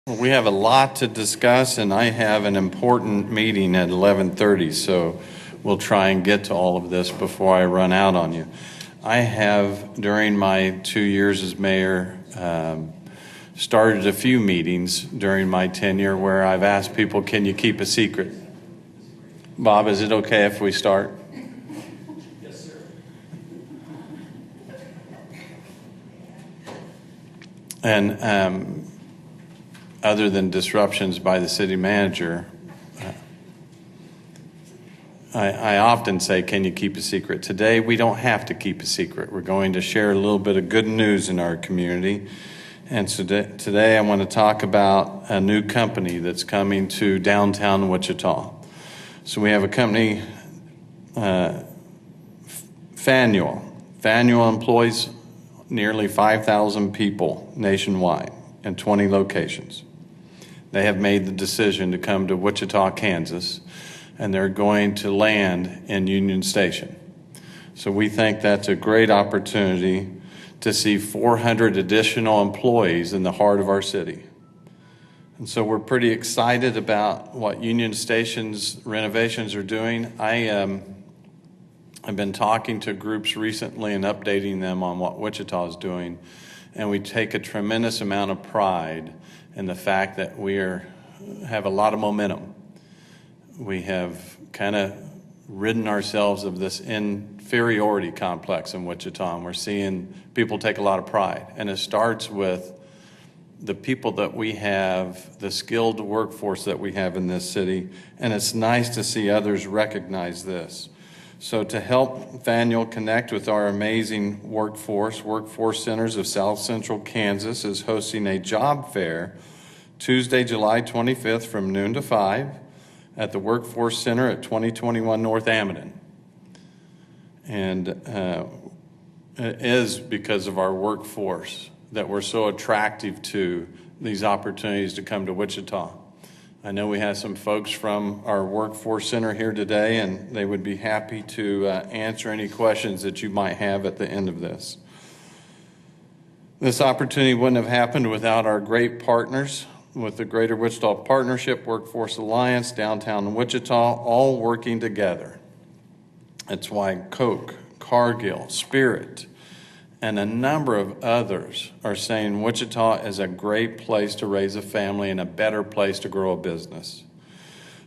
We have a lot to discuss, and I have an important meeting at 11:30, so we'll try and get to all of this before I run out on you. I have, during my 2 years as mayor, started a few meetings during my tenure where I've asked people, can you keep a secret? Bob, is it okay if we start? Yes, sir. And other than disruptions by the city manager, I often say, can you keep a secret? Today, we don't have to keep a secret. We're going to share a little bit of good news in our community. And so today I want to talk about a new company that's coming to downtown Wichita. So we have a company, Phanuel. Phanuel employs nearly 5,000 people nationwide in 20 locations. They have made the decision to come to Wichita, Kansas, and they're going to land in Union Station. So we think that's a great opportunity to see 400 additional employees in the heart of our city. And so we're pretty excited about what Union Station's renovations are doing. I've been talking to groups recently and updating them on what Wichita is doing, and we take a tremendous amount of pride in the fact that we have a lot of momentum. We have kind of ridden ourselves of this inferiority complex in Wichita, and we're seeing people take a lot of pride. And it starts with the people that we have, the skilled workforce that we have in this city, and it's nice to see others recognize this. So to help Phanuel connect with our amazing workforce Centers of South Central Kansas is hosting a job fair Tuesday, July 25th from noon to 5 at the Workforce Center at 2021 North Amidon. And it is because of our workforce that we're so attractive to these opportunities to come to Wichita. I know we have some folks from our Workforce Center here today, and they would be happy to answer any questions that you might have at the end of this. This opportunity wouldn't have happened without our great partners with the Greater Wichita Partnership, Workforce Alliance, Downtown Wichita, all working together. That's why Coke, Cargill, Spirit, and a number of others are saying Wichita is a great place to raise a family and a better place to grow a business.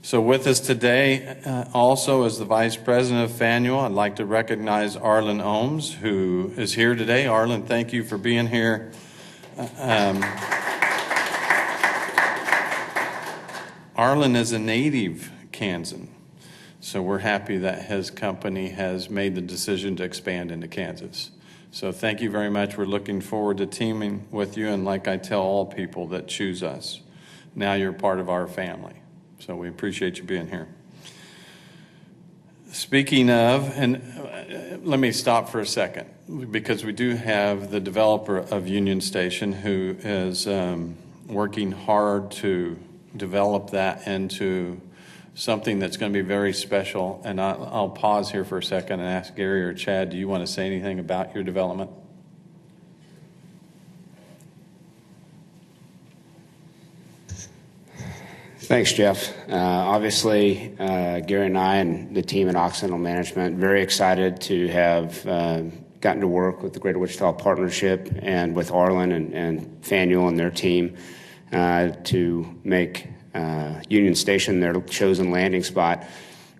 So with us today also is the Vice President of Phanuel. I'd like to recognize Arlen Ohms, who is here today. Arlen, thank you for being here. Arlen is a native Kansan, so we're happy that his company has made the decision to expand into Kansas. So thank you very much. We're looking forward to teaming with you, and like I tell all people that choose us, now you're part of our family. So we appreciate you being here. Speaking of, and let me stop for a second, because we do have the developer of Union Station who is working hard to develop that into something that's going to be very special. And I'll pause here for a second and ask Gary or Chad, do you want to say anything about your development? Thanks, Jeff. Obviously, Gary and I and the team at Occidental Management very excited to have gotten to work with the Greater Wichita Partnership and with Arlen and Phanuel and their team to make Union Station their chosen landing spot.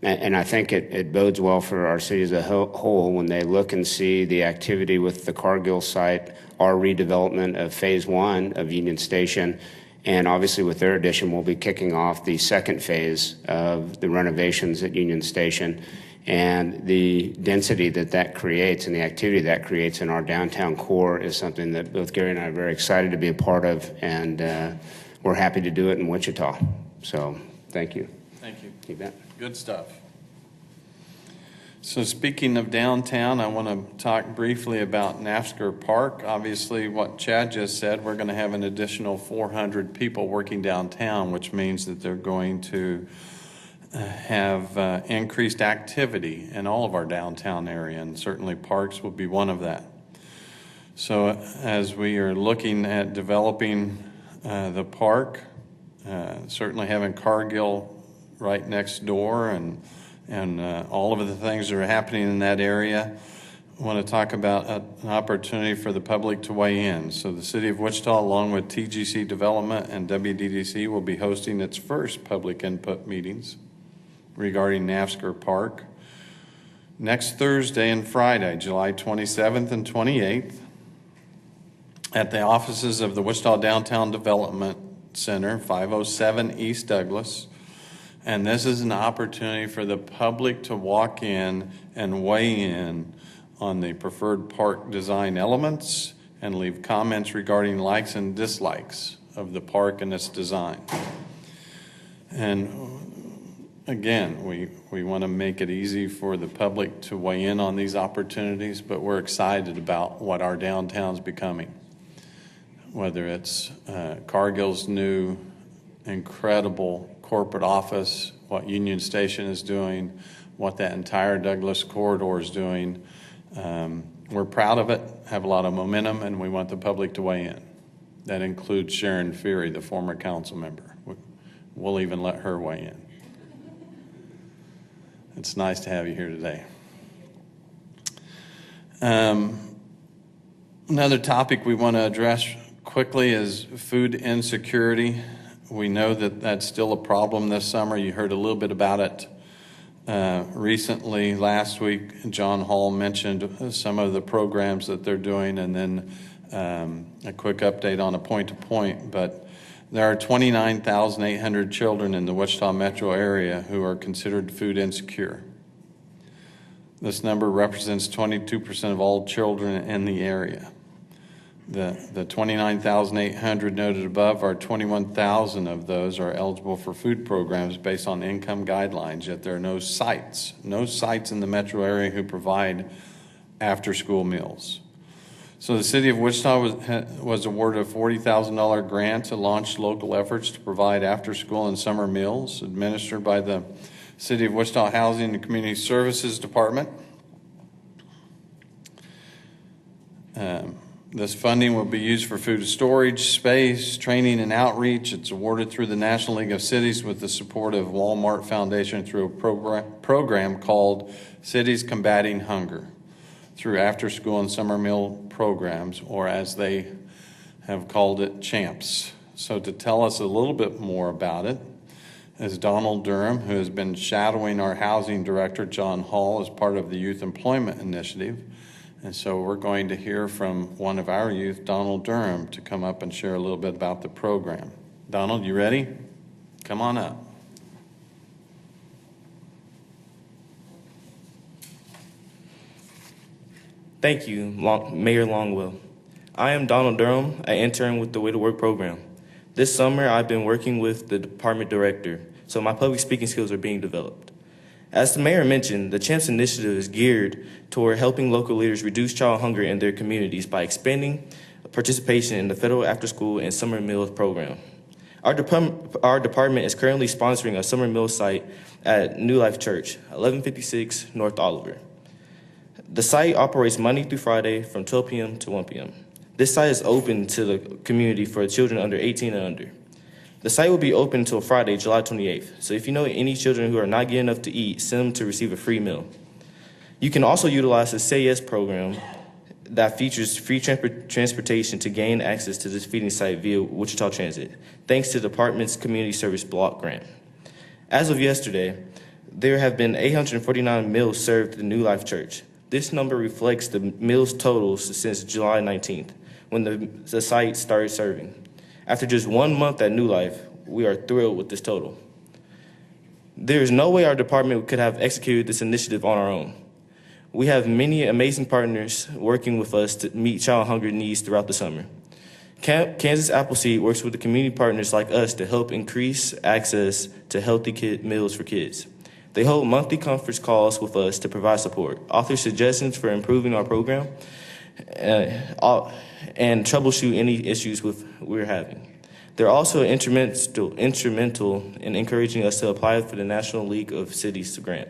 And I think it bodes well for our city as a whole when they look and see the activity with the Cargill site, our redevelopment of Phase 1 of Union Station, and obviously with their addition, we'll be kicking off the second phase of the renovations at Union Station. And the density that creates and the activity that creates in our downtown core is something that both Gary and I are very excited to be a part of, and we're happy to do it in Wichita. So thank you. Thank you. You bet. Good stuff. So speaking of downtown, I want to talk briefly about Naftzger Park. Obviously, what Chad just said, we're going to have an additional 400 people working downtown, which means that they're going to have increased activity in all of our downtown area, and certainly parks will be one of that. So as we are looking at developing the park, certainly having Cargill right next door, and all of the things that are happening in that area. I want to talk about an opportunity for the public to weigh in. So the City of Wichita, along with TGC Development and WDDC, will be hosting its first public input meetings regarding Naftzger Park next Thursday and Friday, July 27th and 28th, at the offices of the Wichita Downtown Development Center, 507 East Douglas. And this is an opportunity for the public to walk in and weigh in on the preferred park design elements and leave comments regarding likes and dislikes of the park and its design. And again, we want to make it easy for the public to weigh in on these opportunities, but we're excited about what our downtown's becoming. Whether it's Cargill's new incredible corporate office, what Union Station is doing, what that entire Douglas corridor is doing. We're proud of it, have a lot of momentum, and we want the public to weigh in. That includes Sharon Feary, the former council member. We'll even let her weigh in. It's nice to have you here today. Another topic we want to address quickly is food insecurity. We know that that's still a problem this summer. You heard a little bit about it recently. Last week, John Hall mentioned some of the programs that they're doing, and then a quick update on a point-to-point. But there are 29,800 children in the Wichita metro area who are considered food insecure. This number represents 22% of all children in the area. The 29,800 noted above, are 21,000 of those are eligible for food programs based on income guidelines, yet there are no sites in the metro area who provide after-school meals. So the City of Wichita was awarded a $40,000 grant to launch local efforts to provide after-school and summer meals administered by the City of Wichita Housing and Community Services Department. This funding will be used for food storage, space, training, and outreach. It's awarded through the National League of Cities with the support of Walmart Foundation through a program called Cities Combating Hunger, through after-school and summer meal programs, or as they have called it, CHAMPS. So to tell us a little bit more about it is Donald Durham, who has been shadowing our housing director, John Hall, as part of the Youth Employment Initiative. And so we're going to hear from one of our youth, Donald Durham, to come up and share a little bit about the program. Donald, you ready? Come on up. Thank you, Mayor Longwell. I am Donald Durham, an intern with the Way to Work program. This summer, I've been working with the department director, so my public speaking skills are being developed. As the mayor mentioned, the CHAMPS initiative is geared toward helping local leaders reduce child hunger in their communities by expanding participation in the federal after-school and summer meals program. Our department is currently sponsoring a summer meal site at New Life Church, 1156 North Oliver. The site operates Monday through Friday from 12 p.m. to 1 p.m. This site is open to the community for children under 18 and under. The site will be open until Friday, July 28th. So if you know any children who are not getting enough to eat, send them to receive a free meal. You can also utilize the Say Yes program that features free transportation to gain access to this feeding site via Wichita Transit, thanks to the department's community service block grant. As of yesterday, there have been 849 meals served at the New Life Church. This number reflects the meals totals since July 19th, when the site started serving. After just 1 month at New Life, we are thrilled with this total. There is no way our department could have executed this initiative on our own. We have many amazing partners working with us to meet child hunger needs throughout the summer. Kansas Appleseed works with the community partners like us to help increase access to healthy meals for kids. They hold monthly conference calls with us to provide support, offer suggestions for improving our program, and troubleshoot any issues we're having. They're also instrumental in encouraging us to apply for the National League of Cities grant.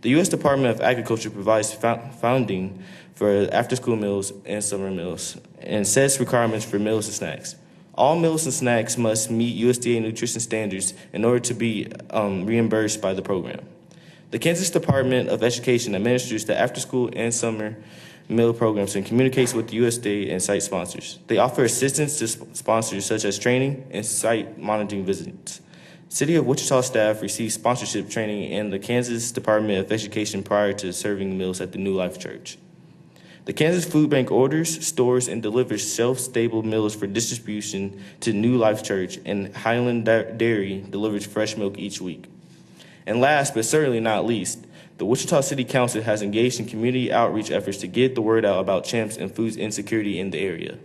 The U.S. Department of Agriculture provides funding for after-school meals and summer meals and sets requirements for meals and snacks. All meals and snacks must meet USDA nutrition standards in order to be reimbursed by the program. The Kansas Department of Education administers the after-school and summer meal programs and communicates with the USDA and site sponsors. They offer assistance to sponsors such as training and site monitoring visits. City of Wichita staff receive sponsorship training in the Kansas Department of Education prior to serving meals at the New Life Church. The Kansas Food Bank orders, stores, and delivers shelf-stable meals for distribution to New Life Church, and Highland Dairy delivers fresh milk each week. And last, but certainly not least, the Wichita City Council has engaged in community outreach efforts to get the word out about CHAMPS and food insecurity in the area.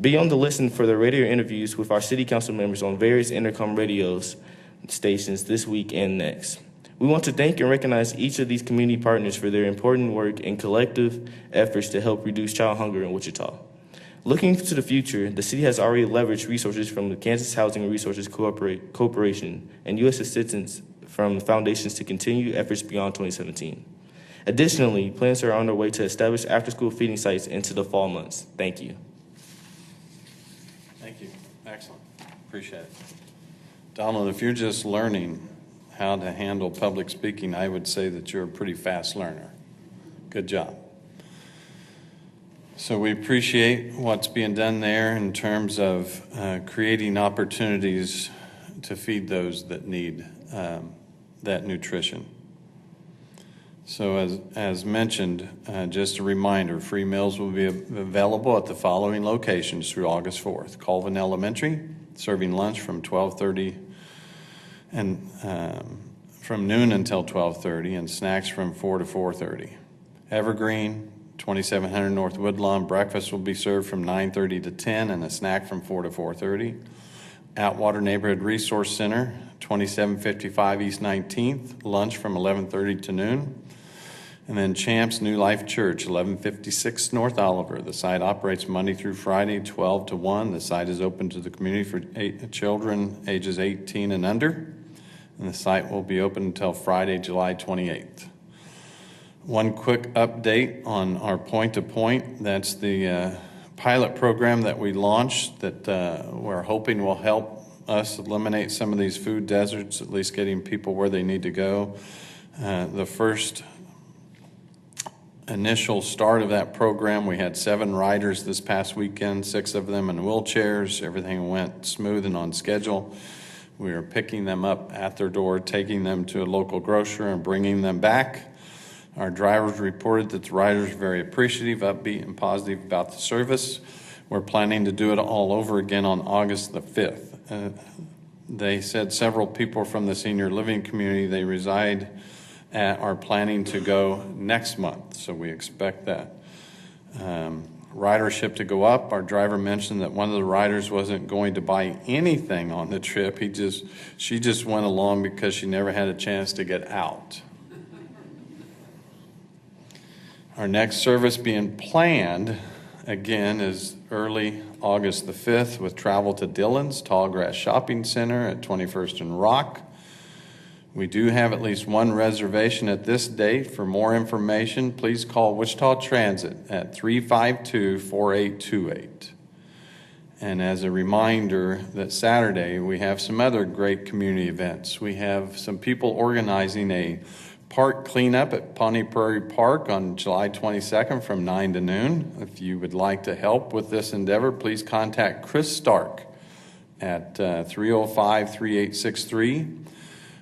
Be on the listen for the radio interviews with our city council members on various intercom radio stations this week and next. We want to thank and recognize each of these community partners for their important work and collective efforts to help reduce child hunger in Wichita. Looking to the future, the city has already leveraged resources from the Kansas Housing Resources Corporation and U.S. assistance from foundations to continue efforts beyond 2017. Additionally, plans are on their way to establish after-school feeding sites into the fall months. Thank you. Thank you. Excellent. Appreciate it. Donald, if you're just learning how to handle public speaking, I would say that you're a pretty fast learner. Good job. So we appreciate what's being done there in terms of creating opportunities to feed those that need that nutrition. So as mentioned, just a reminder, free meals will be available at the following locations through August 4th. Colvin Elementary, serving lunch from 12:30 and from noon until 12:30, and snacks from 4 to 4:30. Evergreen, 2700 North Woodlawn, breakfast will be served from 9:30 to 10, and a snack from 4 to 4:30. Atwater Neighborhood Resource Center, 2755 East 19th, lunch from 11:30 to noon. And then Champs New Life Church, 1156 North Oliver. The site operates Monday through Friday, 12 to 1. The site is open to the community for children ages 18 and under. And the site will be open until Friday, July 28th. One quick update on our point-to-point. That's the pilot program that we launched that we're hoping will help us eliminate some of these food deserts, at least getting people where they need to go. The first initial start of that program, we had 7 riders this past weekend, 6 of them in wheelchairs. Everything went smooth and on schedule. We are picking them up at their door, taking them to a local grocer and bringing them back. Our drivers reported that the riders are very appreciative, upbeat, and positive about the service. We're planning to do it all over again on August the 5th. They said several people from the senior living community they reside at are planning to go next month, so we expect that ridership to go up. Our driver mentioned that one of the riders wasn't going to buy anything on the trip. She just went along because she never had a chance to get out. Our next service being planned, again, is early August the 5th with travel to Dillon's Tallgrass Shopping Center at 21st and Rock. We do have at least one reservation at this date. For more information, please call Wichita Transit at 352-4828. And as a reminder that Saturday we have some other great community events. We have some people organizing a park cleanup at Pawnee Prairie Park on July 22nd from 9 to noon. If you would like to help with this endeavor, please contact Chris Stark at 305-3863.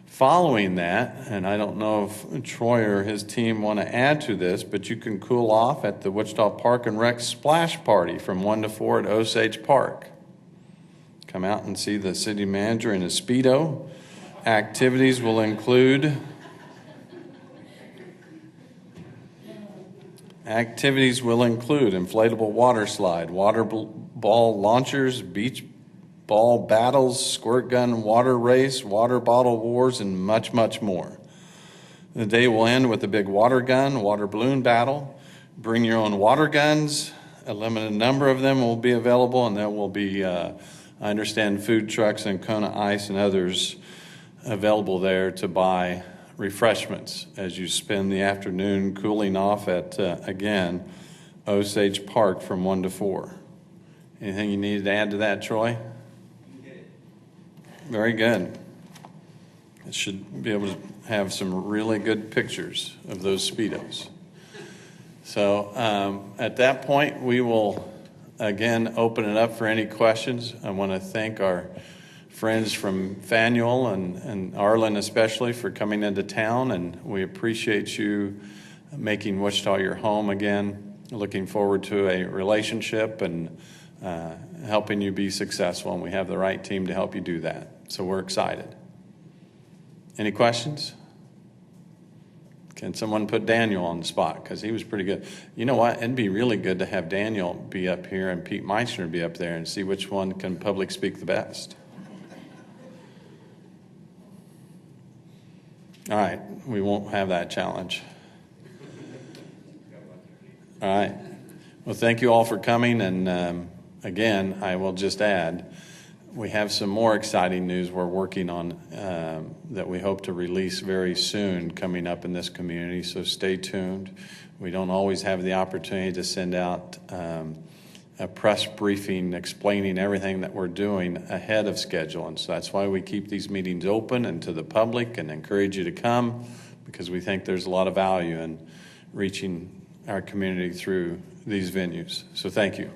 Following that, and I don't know if Troy or his team want to add to this, but you can cool off at the Wichita Park and Rec Splash Party from 1 to 4 at Osage Park. Come out and see the city manager in a Speedo. Activities will include inflatable water slide, water ball launchers, beach ball battles, squirt gun water race, water bottle wars, and much, much more. The day will end with a big water gun, water balloon battle. Bring your own water guns. A limited number of them will be available, and there will be, I understand, food trucks and Kona Ice and others available there to buy refreshments as you spend the afternoon cooling off at, again, Osage Park from 1 to 4. Anything you needed to add to that, Troy? Very good. It should be able to have some really good pictures of those Speedos. So at that point, we will again open it up for any questions. I want to thank our friends from Phanuel and Arlen especially for coming into town, and we appreciate you making Wichita your home again. Looking forward to a relationship and helping you be successful, and we have the right team to help you do that. So we're excited. Any questions? Can someone put Daniel on the spot? Because he was pretty good. You know what? It'd be really good to have Daniel be up here and Pete Meissner be up there and see which one can public speak the best. All right. We won't have that challenge. All right. Well, thank you all for coming. And again, I will just add, we have some more exciting news we're working on that we hope to release very soon coming up in this community, so stay tuned. We don't always have the opportunity to send out a press briefing explaining everything that we're doing ahead of schedule, and so that's why we keep these meetings open and to the public and encourage you to come, because we think there's a lot of value in reaching our community through these venues. So thank you.